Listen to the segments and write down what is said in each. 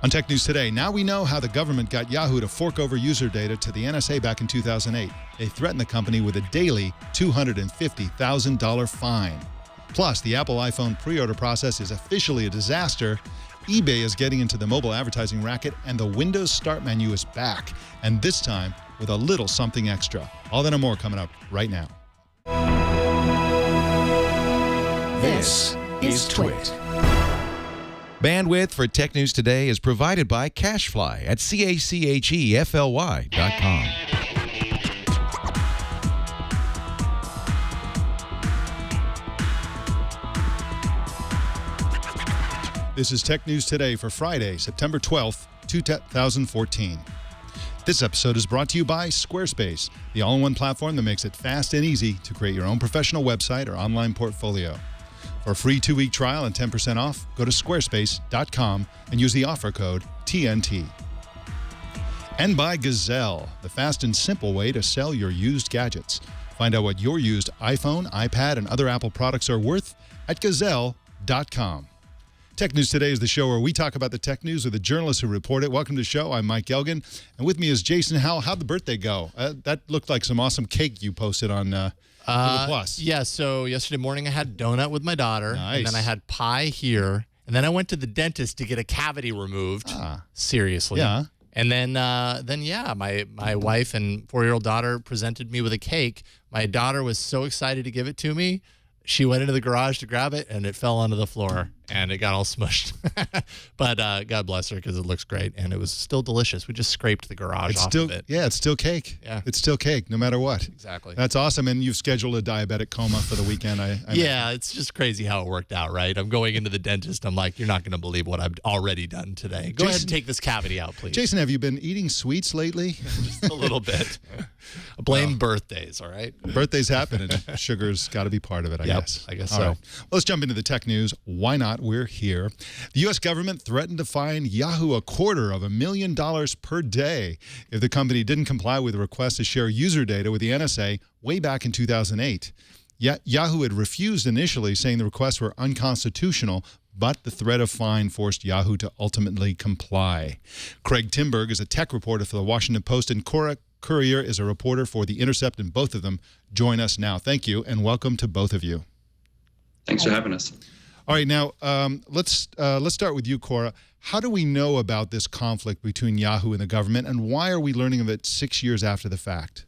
On Tech News Today, now we know how the government got Yahoo to fork over user data to the NSA back in 2008. They threatened the company with a daily $250,000 fine. Plus, the Apple iPhone pre-order process is officially a disaster. eBay is getting into the mobile advertising racket, and the Windows Start menu is back, and this time with a little something extra. All that and more coming up right now. This is Twit. Bandwidth for Tech News Today is provided by CacheFly at CACHEFLY.com. This is Tech News Today for Friday, September 12th, 2014. This episode is brought to you by Squarespace, the all-in-one platform that makes it fast and easy to create your own professional website or online portfolio. For a free 2-week trial and 10% off, go to squarespace.com and use the offer code TNT. And by Gazelle, the fast and simple way to sell your used gadgets. Find out what your used iPhone, iPad, and other Apple products are worth at gazelle.com. Tech News Today is the show where we talk about the tech news with the journalists who report it. Welcome to the show. I'm Mike Elgan, and with me is Jason Howell. How'd the birthday go? That looked like some awesome cake you posted on Google+. Yeah, so yesterday morning I had a donut with my daughter, Nice. and then I had pie here, and then I went to the dentist to get a cavity removed. Seriously. Yeah. And then my wife and 4-year-old daughter presented me with a cake. My daughter was so excited to give it to me. She went into the garage to grab it, and it fell onto the floor, and it got all smushed. But God bless her, because it looks great, and it was still delicious. We just scraped the garage off of it. Yeah, it's still cake. Yeah. It's still cake, no matter what. Exactly. That's awesome. And you've scheduled a diabetic coma for the weekend. Yeah, it's just crazy how it worked out, right? I'm going into the dentist. I'm like, you're not going to believe what I've already done today. Go ahead and take this cavity out, please. Jason, have you been eating sweets lately? Just a little bit. Blame birthdays, all right? Birthdays happen, and sugar's got to be part of it, I guess. I guess All so. right. Well, let's jump into the tech news. Why not? We're here. The U.S. government threatened to fine Yahoo $250,000 per day if the company didn't comply with a request to share user data with the NSA way back in 2008. Yahoo had refused initially, saying the requests were unconstitutional, but the threat of fine forced Yahoo to ultimately comply. Craig Timberg is a tech reporter for the Washington Post, and Cora Currier is a reporter for The Intercept, and both of them join us now. Thank you, and welcome to both of you. Thanks for having us. All right, now let's start with you, Cora. How do we know about this conflict between Yahoo and the government, and why are we learning of it 6 years after the fact?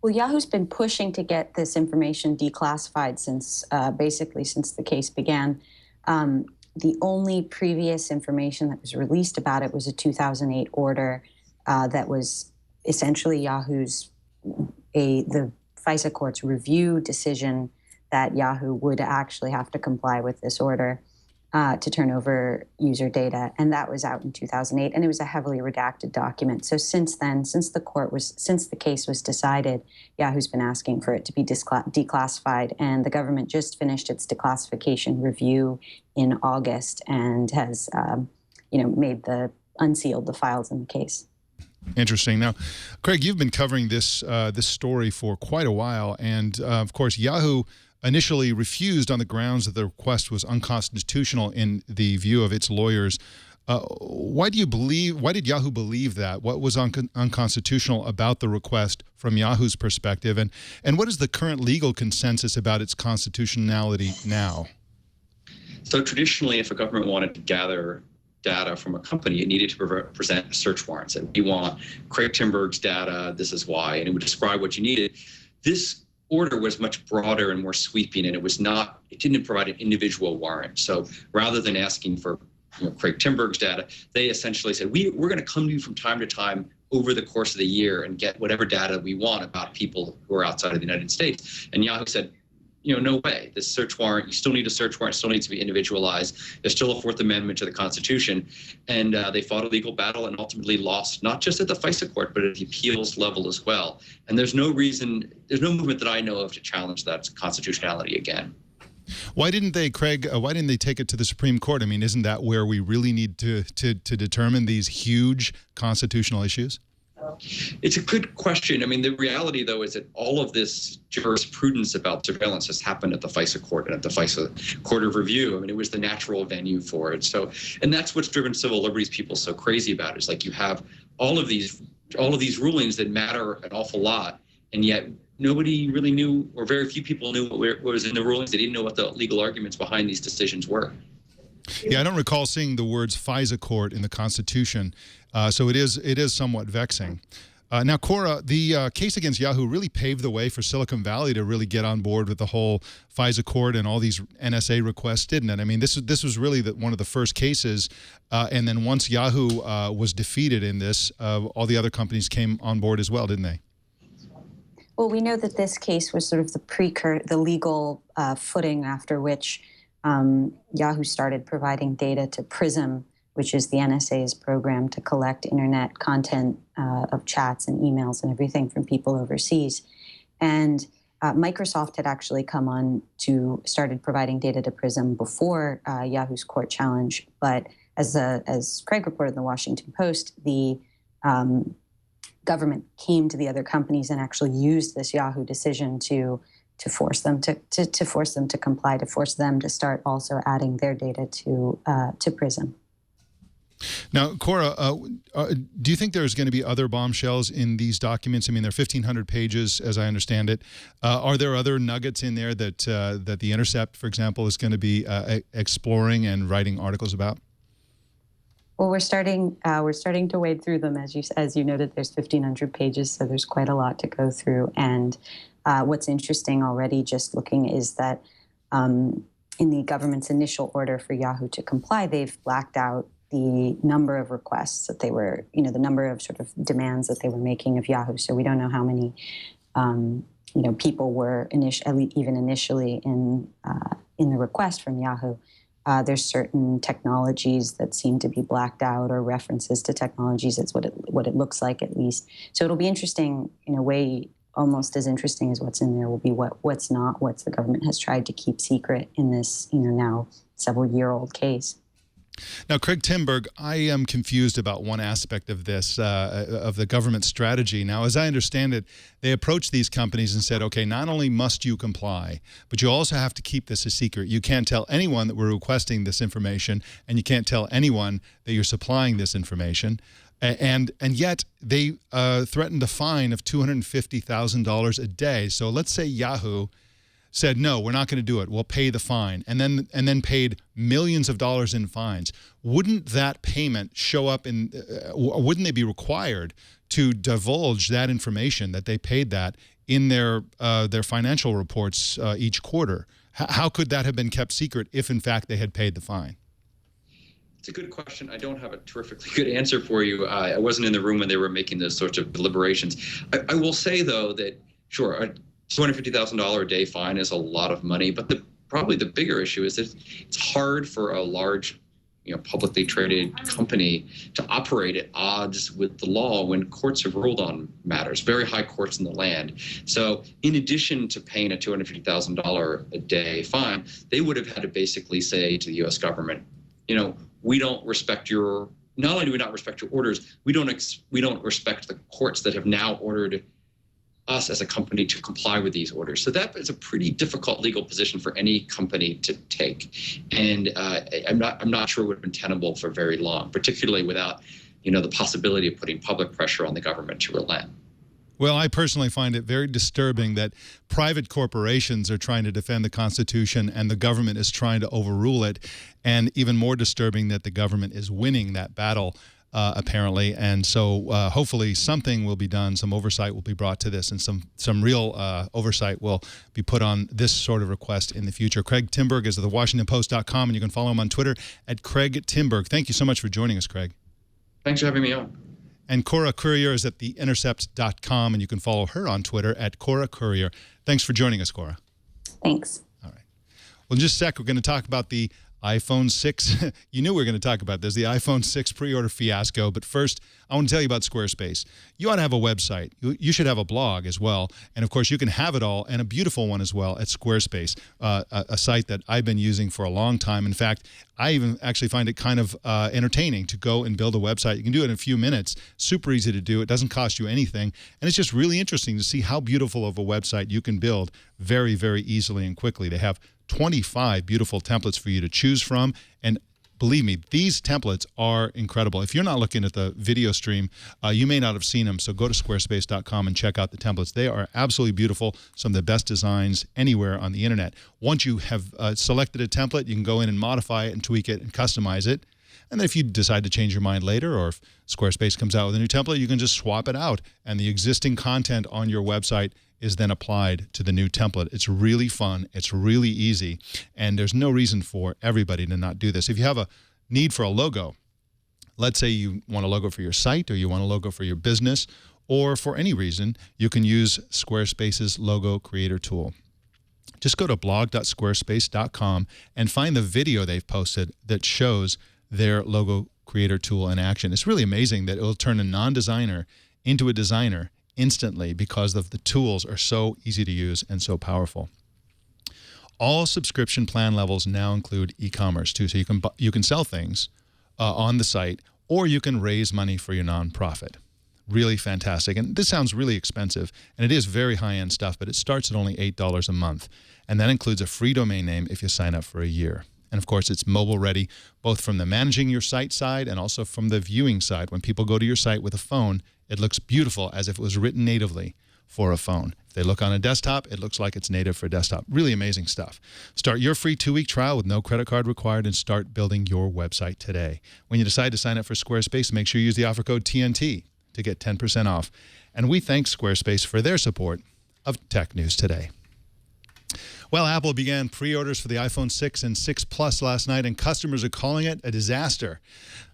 Well, Yahoo's been pushing to get this information declassified since basically since the case began. The only previous information that was released about it was a 2008 order that was essentially Yahoo's the FISA court's review decision that Yahoo would actually have to comply with this order to turn over user data, and that was out in 2008, and it was a heavily redacted document. So since then, since the case was decided, Yahoo's been asking for it to be declassified, and the government just finished its declassification review in August and has, unsealed the files in the case. Interesting. Now, Craig, you've been covering this story for quite a while, and of course, Yahoo initially refused on the grounds that the request was unconstitutional in the view of its lawyers. Why did Yahoo believe that? What was unconstitutional about the request from Yahoo's perspective, and what is the current legal consensus about its constitutionality now? So traditionally, if a government wanted to gather data from a company, it needed to present a search warrant. So we want Craig Timberg's data, this is why, and it would describe what you needed. This order was much broader and more sweeping, and it didn't provide an individual warrant. So rather than asking for Craig Timberg's data, they essentially said, we're going to come to you from time to time over the course of the year and get whatever data we want about people who are outside of the United States. And Yahoo said, no way. This search warrant, you still need a search warrant, still needs to be individualized. There's still a Fourth Amendment to the Constitution. And they fought a legal battle and ultimately lost, not just at the FISA court, but at the appeals level as well. And there's no movement that I know of to challenge that constitutionality again. Why didn't they, Craig, take it to the Supreme Court? I mean, isn't that where we really need to determine these huge constitutional issues? It's a good question. I mean, the reality, though, is that all of this jurisprudence about surveillance has happened at the FISA court and at the FISA Court of Review. I mean, it was the natural venue for it. So, and that's what's driven civil liberties people so crazy about it. It's like you have all of these rulings that matter an awful lot, and yet nobody really knew, or very few people knew what was in the rulings. They didn't know what the legal arguments behind these decisions were. Yeah, I don't recall seeing the words FISA court in the Constitution, so it is somewhat vexing. Now, Cora, the case against Yahoo really paved the way for Silicon Valley to really get on board with the whole FISA court and all these NSA requests, didn't it? I mean, this was really one of the first cases, and then once Yahoo was defeated in this, all the other companies came on board as well, didn't they? Well, we know that this case was sort of the legal footing after which Yahoo started providing data to PRISM, which is the NSA's program to collect internet content of chats and emails and everything from people overseas. And Microsoft had actually come on started providing data to PRISM before Yahoo's court challenge. But as Craig reported in the Washington Post, the government came to the other companies and actually used this Yahoo decision to force them to comply, to force them to start also adding their data to PRISM. Now, Cora, do you think there's going to be other bombshells in these documents? I mean, they're 1,500 pages, as I understand it. Are there other nuggets in there that The Intercept, for example, is going to be exploring and writing articles about? Well, we're starting to wade through them. As you noted, there's 1,500 pages, so there's quite a lot to go through. And what's interesting already, just looking, is that in the government's initial order for Yahoo to comply, they've blacked out the number of requests that they were, the number of sort of demands that they were making of Yahoo. So we don't know how many, people were even initially in the request from Yahoo. There's certain technologies that seem to be blacked out, or references to technologies. It's what it looks like, at least. So it'll be interesting in a way. Almost as interesting as what's in there will be what's not, what the government has tried to keep secret in this, now several-year-old case. Now, Craig Timberg, I am confused about one aspect of this, of the government strategy. Now, as I understand it, they approached these companies and said, okay, not only must you comply, but you also have to keep this a secret. You can't tell anyone that we're requesting this information, and you can't tell anyone that you're supplying this information. And yet they threatened a fine of $250,000 a day. So let's say Yahoo said, no, we're not going to do it. We'll pay the fine, and then paid millions of dollars in fines. Wouldn't that payment show up in? Wouldn't they be required to divulge that information, that they paid that, in their financial reports each quarter? How could that have been kept secret if, in fact, they had paid the fine? It's a good question. I don't have a terrifically good answer for you. I wasn't in the room when they were making those sorts of deliberations. I will say, though, that, sure, a $250,000 a day fine is a lot of money, but probably the bigger issue is that it's hard for a large, publicly traded company to operate at odds with the law when courts have ruled on matters, very high courts in the land. So in addition to paying a $250,000 a day fine, they would have had to basically say to the U.S. government, we don't respect not only do we not respect your orders, we don't respect the courts that have now ordered us as a company to comply with these orders. So that is a pretty difficult legal position for any company to take. And I'm not sure it would have been tenable for very long, particularly without, the possibility of putting public pressure on the government to relent. Well, I personally find it very disturbing that private corporations are trying to defend the Constitution and the government is trying to overrule it, and even more disturbing that the government is winning that battle, apparently. And so hopefully something will be done, some oversight will be brought to this, and some real oversight will be put on this sort of request in the future. Craig Timberg is at thewashingtonpost.com, and you can follow him on Twitter at Craig Timberg. Thank you so much for joining us, Craig. Thanks for having me on. And Cora Currier is at theintercept.com, and you can follow her on Twitter at Cora Currier. Thanks for joining us, Cora. Thanks. All right. Well, in just a sec, we're going to talk about the iPhone 6. You knew we were going to talk about this, the iPhone 6 pre-order fiasco. But first, I want to tell you about Squarespace. You ought to have a website. You should have a blog as well. And of course, you can have it all, and a beautiful one as well, at Squarespace, a site that I've been using for a long time. In fact, I even actually find it kind of entertaining to go and build a website. You can do it in a few minutes. Super easy to do. It doesn't cost you anything. And it's just really interesting to see how beautiful of a website you can build very, very easily and quickly. They have 25 beautiful templates for you to choose from. And believe me, these templates are incredible. If you're not looking at the video stream, you may not have seen them. So go to squarespace.com and check out the templates. They are absolutely beautiful. Some of the best designs anywhere on the internet. Once you have selected a template, you can go in and modify it and tweak it and customize it. And then if you decide to change your mind later, or if Squarespace comes out with a new template, you can just swap it out. And the existing content on your website is then applied to the new template. It's really fun. It's really easy. And there's no reason for everybody to not do this. If you have a need for a logo, let's say you want a logo for your site, or you want a logo for your business, or for any reason, you can use Squarespace's logo creator tool. Just go to blog.squarespace.com and find the video they've posted that shows their logo creator tool in action. It's really amazing that it will turn a non-designer into a designer instantly, because of the tools are so easy to use and so powerful. All subscription plan levels now include e-commerce too, so you can sell things on the site, or you can raise money for your nonprofit. Really fantastic. And this sounds really expensive, and it is very high-end stuff, but it starts at only $8 a month, and that includes a free domain name if you sign up for a year. And of course, it's mobile ready, both from the managing your site side and also from the viewing side. When people go to your site with a phone, it looks beautiful, as if it was written natively for a phone. If they look on a desktop, it looks like it's native for desktop. Really amazing stuff. Start your free 2-week trial with no credit card required and start building your website today. When you decide to sign up for Squarespace, make sure you use the offer code TNT to get 10% off. And we thank Squarespace for their support of Tech News Today. Well, Apple began pre-orders for the iPhone 6 and 6 Plus last night, and customers are calling it a disaster.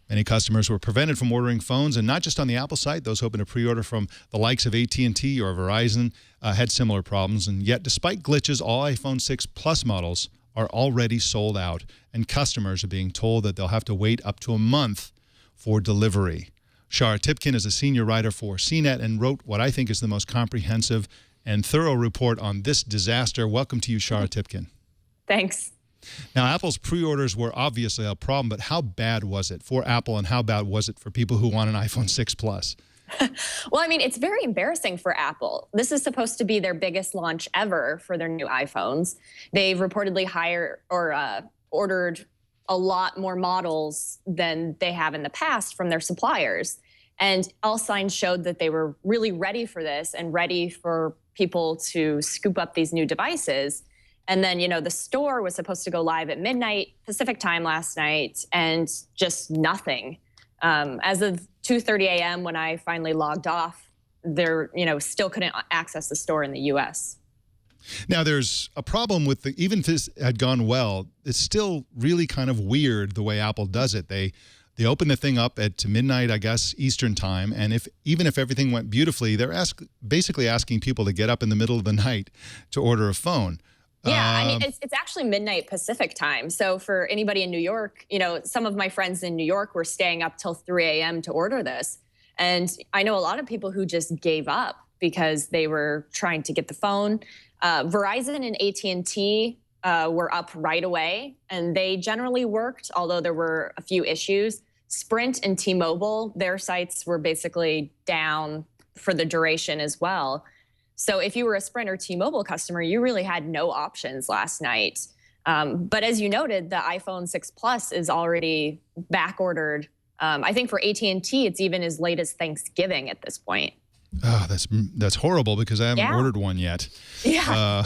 Many customers were prevented from ordering phones, and not just on the Apple site. Those hoping to pre-order from the likes of AT&T or Verizon had similar problems. And yet, despite glitches, all iPhone 6 Plus models are already sold out, and customers are being told that they'll have to wait up to a month for delivery. Shara Tibken is a senior writer for CNET and wrote what I think is the most comprehensive and thorough report on this disaster. Welcome to you, Shara Tibken. Thanks. Now, Apple's pre-orders were obviously a problem, but how bad was it for Apple, and how bad was it for people who want an iPhone 6 Plus? Well, I mean, it's very embarrassing for Apple. This is supposed to be their biggest launch ever for their new iPhones. They've reportedly ordered a lot more models than they have in the past from their suppliers. And all signs showed that they were really ready for this and ready for people to scoop up these new devices. And then, the store was supposed to go live at midnight Pacific time last night, and just nothing. As of 2:30 a.m., when I finally logged off, there, still couldn't access the store in the U.S. Now, there's a problem with even if this had gone well, it's still really kind of weird the way Apple does it. They open the thing up at midnight, I guess, Eastern time, and even if everything went beautifully, they're basically asking people to get up in the middle of the night to order a phone. Yeah, I mean, it's actually midnight Pacific time. So for anybody in New York, some of my friends in New York were staying up till 3 a.m. to order this. And I know a lot of people who just gave up because they were trying to get the phone. Verizon and AT&T were up right away, and they generally worked, although there were a few issues. Sprint and T-Mobile, their sites were basically down for the duration as well. So if you were a Sprint or T-Mobile customer, you really had no options last night. But as you noted, the iPhone 6 Plus is already back ordered. I think for AT&T, it's even as late as Thanksgiving at this point. Oh, that's horrible, because I haven't ordered one yet. Yeah,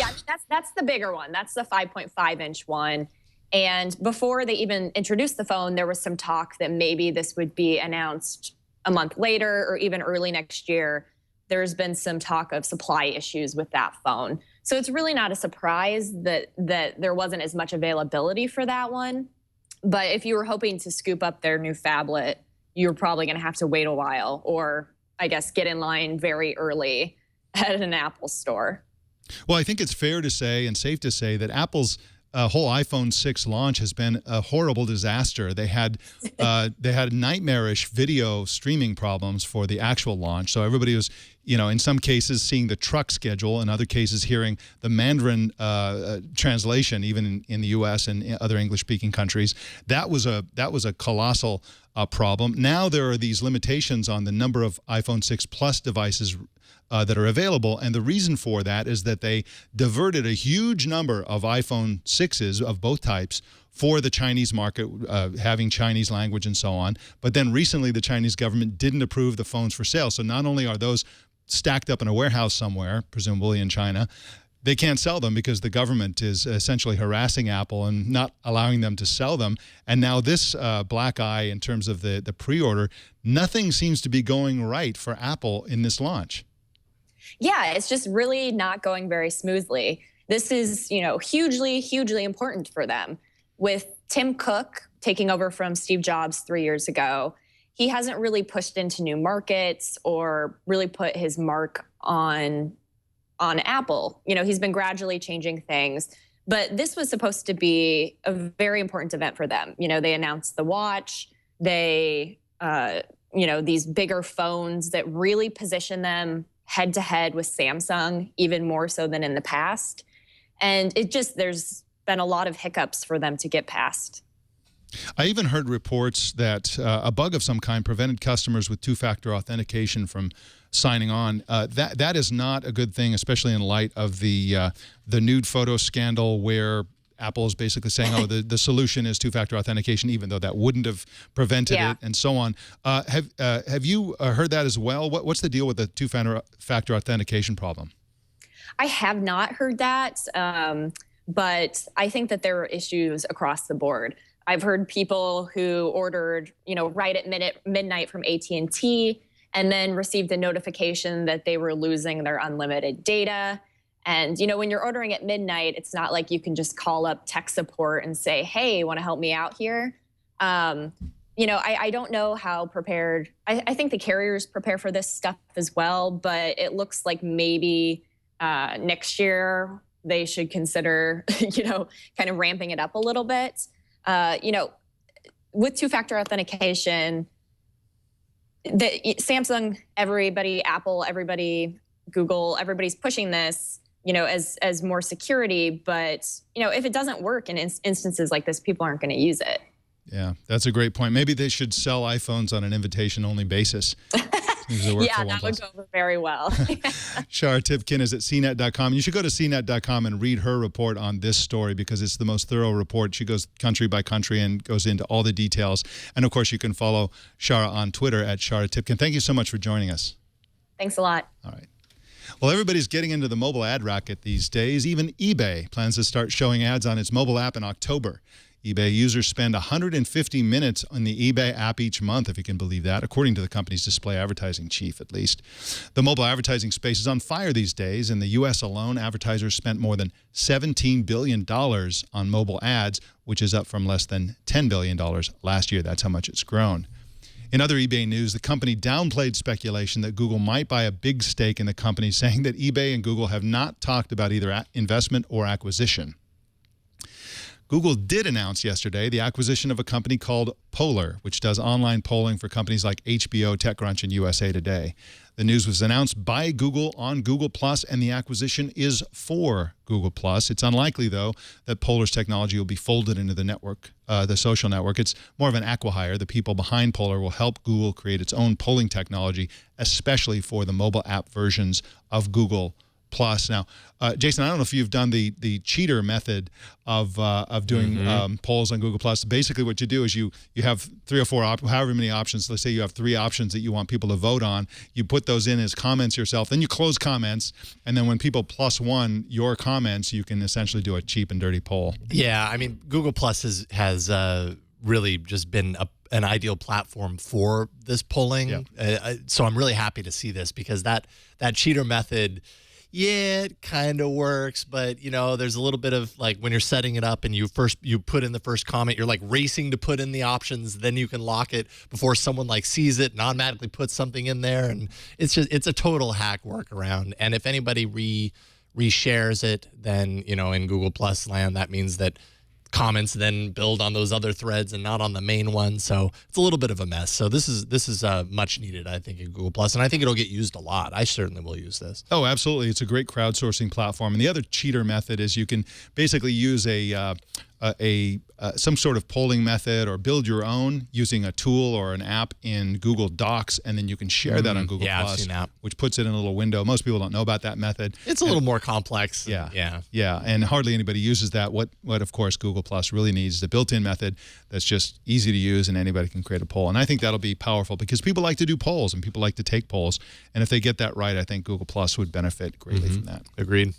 that's the bigger one. That's the 5.5-inch one. And before they even introduced the phone, there was some talk that maybe this would be announced a month later or even early next year. There's been some talk of supply issues with that phone. So it's really not a surprise that there wasn't as much availability for that one. But if you were hoping to scoop up their new phablet, you're probably going to have to wait a while, or I guess get in line very early at an Apple store. Well, I think it's fair to say and safe to say that Apple's whole iPhone 6 launch has been a horrible disaster. They had nightmarish video streaming problems for the actual launch. So everybody was, in some cases seeing the truck schedule, in other cases hearing the Mandarin translation, even in the U.S. and in other English-speaking countries. That was a colossal problem. Now there are these limitations on the number of iPhone 6 Plus devices that are available, and the reason for that is that they diverted a huge number of iPhone 6s of both types for the Chinese market, having Chinese language and so on. But then recently the Chinese government didn't approve the phones for sale. So not only are those stacked up in a warehouse somewhere, presumably in China, they can't sell them because the government is essentially harassing Apple and not allowing them to sell them. And now this black eye in terms of the pre-order, nothing seems to be going right for Apple in this launch. Yeah, it's just really not going very smoothly. This is, hugely, hugely important for them. With Tim Cook taking over from Steve Jobs 3 years ago, he hasn't really pushed into new markets or really put his mark on Apple. He's been gradually changing things, but this was supposed to be a very important event for them. They announced the watch, these bigger phones that really position them head to head with Samsung, even more so than in the past. And there's been a lot of hiccups for them to get past. I even heard reports that a bug of some kind prevented customers with two-factor authentication from signing on. That is not a good thing, especially in light of the nude photo scandal where Apple is basically saying, oh, the solution is two-factor authentication, even though that wouldn't have prevented it, and so on. Have you heard that as well? What's the deal with the two-factor authentication problem? I have not heard that, but I think that there are issues across the board. I've heard people who ordered, right at midnight from AT&T and then received a notification that they were losing their unlimited data. And, when you're ordering at midnight, it's not like you can just call up tech support and say, hey, want to help me out here? I don't know how prepared. I think the carriers prepare for this stuff as well, but it looks like maybe next year they should consider, kind of ramping it up a little bit. With two-factor authentication, Samsung, everybody, Apple, everybody, Google, everybody's pushing this, as more security. But, if it doesn't work in instances like this, people aren't going to use it. Yeah, that's a great point. Maybe they should sell iPhones on an invitation-only basis. Yeah, that would go over very well. Shara Tibken is at CNET.com. You should go to CNET.com and read her report on this story because it's the most thorough report. She goes country by country and goes into all the details. And, of course, you can follow Shara on Twitter at Shara Tibken. Thank you so much for joining us. Thanks a lot. All right. Well, everybody's getting into the mobile ad racket these days. Even eBay plans to start showing ads on its mobile app in October. eBay users spend 150 minutes on the eBay app each month, if you can believe that, according to the company's display advertising chief, at least. The mobile advertising space is on fire these days. In the U.S. alone, advertisers spent more than $17 billion on mobile ads, which is up from less than $10 billion last year. That's how much it's grown. In other eBay news, the company downplayed speculation that Google might buy a big stake in the company, saying that eBay and Google have not talked about either investment or acquisition. Google did announce yesterday the acquisition of a company called Polar, which does online polling for companies like HBO, TechCrunch, and USA Today. The news was announced by Google on Google+, and the acquisition is for Google+. It's unlikely, though, that Polar's technology will be folded into the network, the social network. It's more of an acqui-hire. The people behind Polar will help Google create its own polling technology, especially for the mobile app versions of Google+. Now, Jason, I don't know if you've done the cheater method of doing polls on Google+. Basically, what you do is you have 3 or 4, however many options. Let's say you have 3 options that you want people to vote on. You put those in as comments yourself. Then you close comments. And then when people +1 your comments, you can essentially do a cheap and dirty poll. Yeah, I mean, Google+ has really just been an ideal platform for this polling. Yeah. So I'm really happy to see this because that cheater method, yeah, it kind of works, but there's a little bit of like when you're setting it up and you put in the first comment, you're like racing to put in the options, then you can lock it before someone like sees it and automatically puts something in there, and it's a total hack workaround. And if anybody reshares it, then, in Google Plus land, that means that comments then build on those other threads and not on the main one. So it's a little bit of a mess. So this is much needed, I think, in Google Plus, and I think it'll get used a lot. I certainly will use this. Oh, absolutely. It's a great crowdsourcing platform. And the other cheater method is you can basically use some sort of polling method or build your own using a tool or an app in Google Docs, and then you can share that on Google I've Plus, seen that. which puts it in a little window. Most people don't know about that method. It's a little more complex. Yeah, and hardly anybody uses that. What of course Google Plus really needs is a built-in method that's just easy to use, and anybody can create a poll. And I think that'll be powerful because people like to do polls and people like to take polls. And if they get that right, I think Google Plus would benefit greatly from that. Agreed.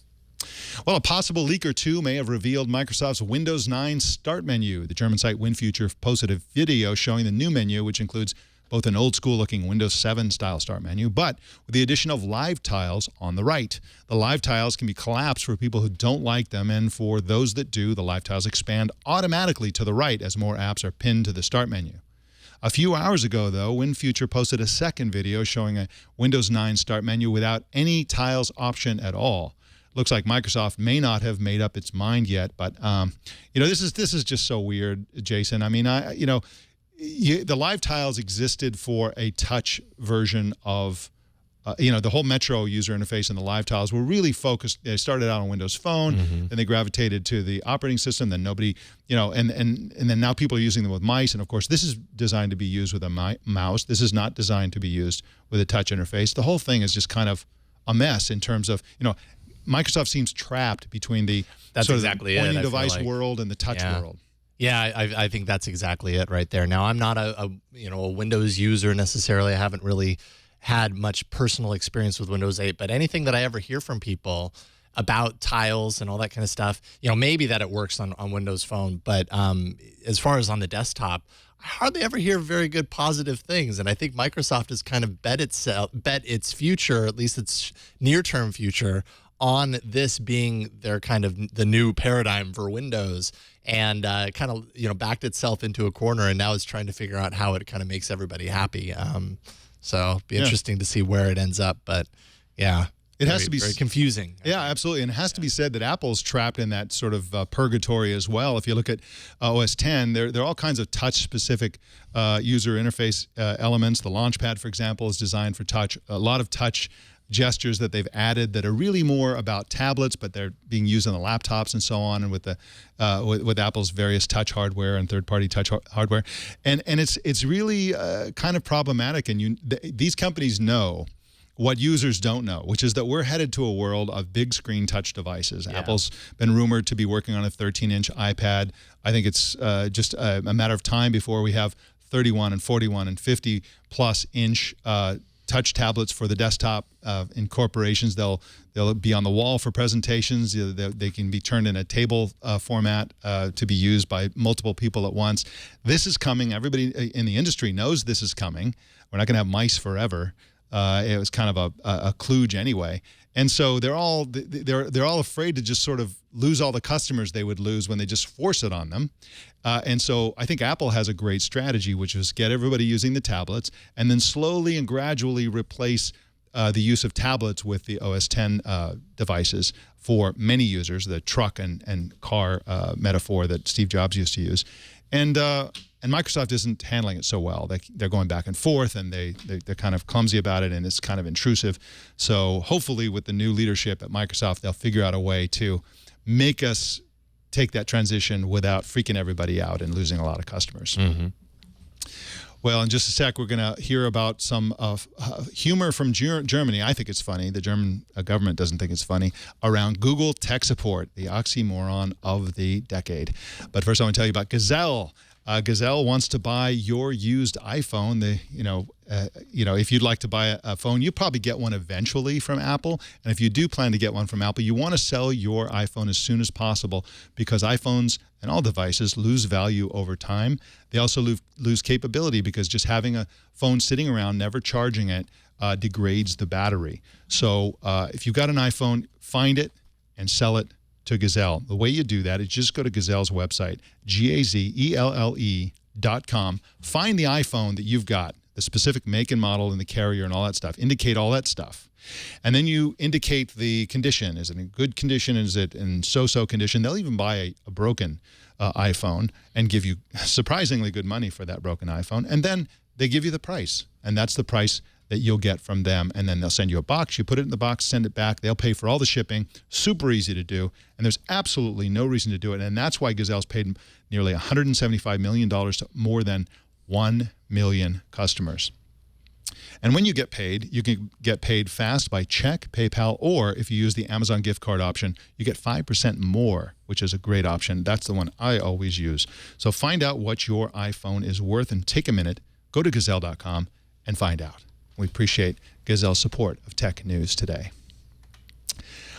Well, a possible leak or two may have revealed Microsoft's Windows 9 Start menu. The German site WinFuture posted a video showing the new menu, which includes both an old-school-looking Windows 7-style Start menu, but with the addition of live tiles on the right. The live tiles can be collapsed for people who don't like them, and for those that do, the live tiles expand automatically to the right as more apps are pinned to the Start menu. A few hours ago, though, WinFuture posted a second video showing a Windows 9 Start menu without any tiles option at all. Looks like Microsoft may not have made up its mind yet, but this is just so weird, Jason. I mean, the live tiles existed for a touch version of, the whole Metro user interface and the live tiles were really focused. They started out on Windows Phone, then they gravitated to the operating system. Then nobody, and then now people are using them with mice. And of course, this is designed to be used with a mouse. This is not designed to be used with a touch interface. The whole thing is just kind of a mess in terms of, Microsoft seems trapped between the pointing device world and the touch world. Yeah, I think that's exactly it right there. Now, I'm not a Windows user necessarily. I haven't really had much personal experience with Windows 8, but anything that I ever hear from people about tiles and all that kind of stuff, maybe that it works on Windows Phone, but as far as on the desktop, I hardly ever hear very good positive things. And I think Microsoft has kind of bet its future, at least its near-term future, on this being their kind of the new paradigm for Windows, and kind of backed itself into a corner, and now it's trying to figure out how it kind of makes everybody happy. So it'll be interesting to see where it ends up, but yeah. It has to be very confusing. Yeah, absolutely. And it has to be said that Apple's trapped in that sort of purgatory as well. If you look at OS X, there are all kinds of touch-specific user interface elements. The Launchpad, for example, is designed for touch. A lot of touch gestures that they've added that are really more about tablets, but they're being used on the laptops and so on, and with the with Apple's various touch hardware and third-party touch hardware, and it's really kind of problematic. And these companies know what users don't know, which is that we're headed to a world of big screen touch devices. Yeah. Apple's been rumored to be working on a 13-inch iPad. I think it's just a matter of time before we have 31 and 41 and 50-plus inch touch tablets for the desktop. In corporations, they'll be on the wall for presentations. They can be turned in a table format to be used by multiple people at once. This is coming. Everybody in the industry knows this is coming. We're not going to have mice forever. It was kind of a kludge anyway, and so they're all afraid to just sort of lose all the customers they would lose when they just force it on them. And so I think Apple has a great strategy, which is get everybody using the tablets and then slowly and gradually replace the use of tablets with the OS X devices for many users, the truck and car metaphor that Steve Jobs used to use. And Microsoft isn't handling it so well. They're going back and forth, and they're kind of clumsy about it, and it's kind of intrusive. So hopefully with the new leadership at Microsoft, they'll figure out a way to make us take that transition without freaking everybody out and losing a lot of customers. Mm-hmm. Well, in just a sec, we're going to hear about some humor from Germany. I think it's funny. The German government doesn't think it's funny. Around Google tech support, the oxymoron of the decade. But first, I want to tell you about Gazelle. Gazelle wants to buy your used iPhone. If you'd like to buy a phone, you'll probably get one eventually from Apple. And if you do plan to get one from Apple, you want to sell your iPhone as soon as possible, because iPhones and all devices lose value over time. They also lose capability, because just having a phone sitting around, never charging it, degrades the battery. So if you've got an iPhone, find it and sell it to Gazelle. The way you do that is just go to Gazelle's website, GAZELLE.com. Find the iPhone that you've got the specific make and model and the carrier and all that stuff. Indicate all that stuff. And then you indicate the condition. Is it in good condition? Is it in so-so condition? They'll even buy a broken iPhone and give you surprisingly good money for that broken iPhone. And then they give you the price. And that's the price that you'll get from them. And then they'll send you a box. You put it in the box, send it back. They'll pay for all the shipping. Super easy to do. And there's absolutely no reason to do it. And that's why Gazelle's paid nearly $175 million to more than 1 million customers. And when you get paid, you can get paid fast by check, PayPal, or if you use the Amazon gift card option, you get 5% more, which is a great option. That's the one I always use. So find out what your iPhone is worth and take a minute, go to Gazelle.com and find out. We appreciate Gazelle's support of Tech News Today.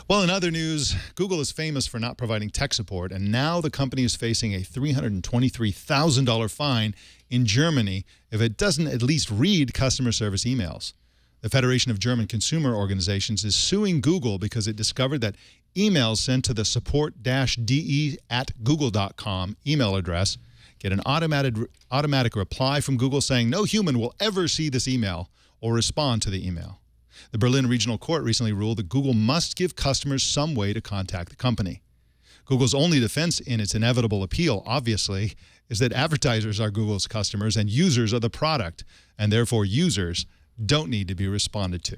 Well, in other news, Google is famous for not providing tech support, and now the company is facing a $323,000 fine in Germany if it doesn't at least read customer service emails. The Federation of German Consumer Organizations is suing Google because it discovered that emails sent to the support-de@google.com email address get an automatic reply from Google saying no human will ever see this email or respond to the email. The Berlin Regional Court recently ruled that Google must give customers some way to contact the company. Google's only defense in its inevitable appeal, obviously, is that advertisers are Google's customers and users are the product, and therefore users don't need to be responded to.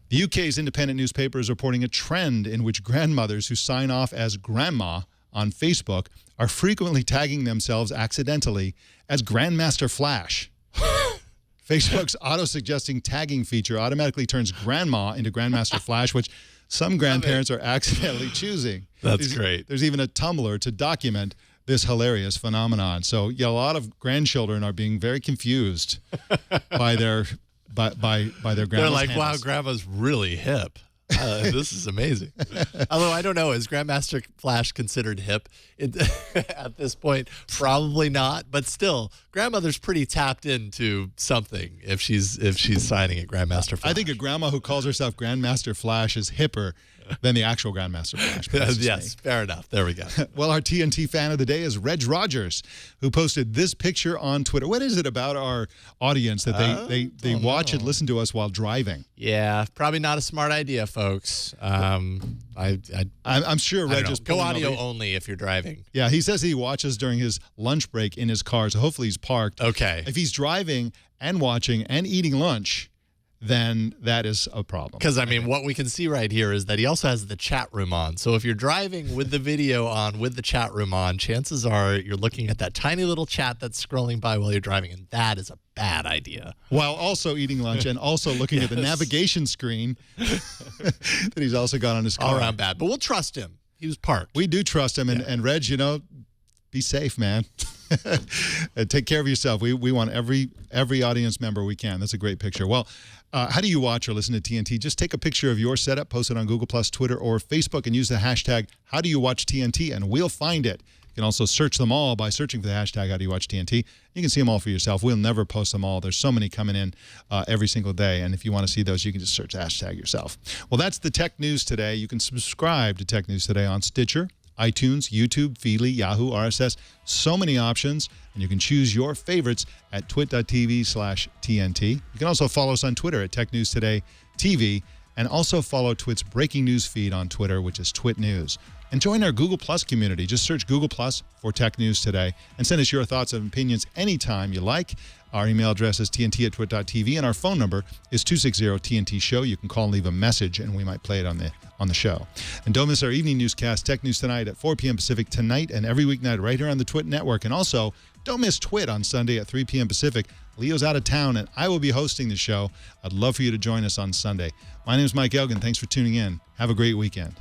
The UK's independent newspaper is reporting a trend in which grandmothers who sign off as grandma on Facebook are frequently tagging themselves accidentally as Grandmaster Flash. Facebook's auto-suggesting tagging feature automatically turns grandma into Grandmaster Flash, which some grandparents are accidentally choosing. That's great. There's even a Tumblr to document this hilarious phenomenon. So yeah, a lot of grandchildren are being very confused by their grandma's They're like, handles. wow, grandma's really hip. This is amazing. Although I don't know, is Grandmaster Flash considered hip at this point? Probably not, but still, grandmother's pretty tapped into something if she's signing at Grandmaster Flash. I think a grandma who calls herself Grandmaster Flash is hipper than the actual Grandmaster Flash. Yes, fair enough. There we go. Well, our TNT fan of the day is Reg Rogers, who posted this picture on Twitter. What is it about our audience that they watch and listen to us while driving? Yeah, probably not a smart idea, folks. I'm sure Reg is go audio over. only if you're driving. Yeah, he says he watches during his lunch break in his car, so hopefully he's parked. Okay. If he's driving and watching and eating lunch, then that is a problem. Because, I mean, what we can see right here is that he also has the chat room on. So if you're driving with the video on, with the chat room on, chances are you're looking at that tiny little chat that's scrolling by while you're driving, and that is a bad idea. While also eating lunch and also looking at the navigation screen that he's also got on his car. All around bad. But we'll trust him. He was parked. We do trust him. And Reg, you know, be safe, man. Take care of yourself. We want every audience member we can. That's a great picture. Well, how do you watch or listen to TNT? Just take a picture of your setup, post it on Google+, Twitter, or Facebook, and use the hashtag HowDoYouWatchTNT, and we'll find it. You can also search them all by searching for the hashtag HowDoYouWatchTNT. You can see them all for yourself. We'll never post them all. There's so many coming in every single day, and if you want to see those, you can just search the hashtag yourself. Well, that's the Tech News Today. You can subscribe to Tech News Today on Stitcher, iTunes, YouTube, Feedly, Yahoo, RSS, so many options, and you can choose your favorites at twit.tv/TNT. You can also follow us on Twitter at Tech News Today TV, and also follow Twit's breaking news feed on Twitter, which is Twit News. And join our Google Plus community. Just search Google Plus for Tech News Today and send us your thoughts and opinions anytime you like. Our email address is tnt@twit.tv, and our phone number is 260-TNT-SHOW. You can call and leave a message, and we might play it on the show. And don't miss our evening newscast, Tech News Tonight at 4 p.m. Pacific tonight and every weeknight right here on the Twit Network. And also, don't miss Twit on Sunday at 3 p.m. Pacific. Leo's out of town, and I will be hosting the show. I'd love for you to join us on Sunday. My name is Mike Elgan. Thanks for tuning in. Have a great weekend.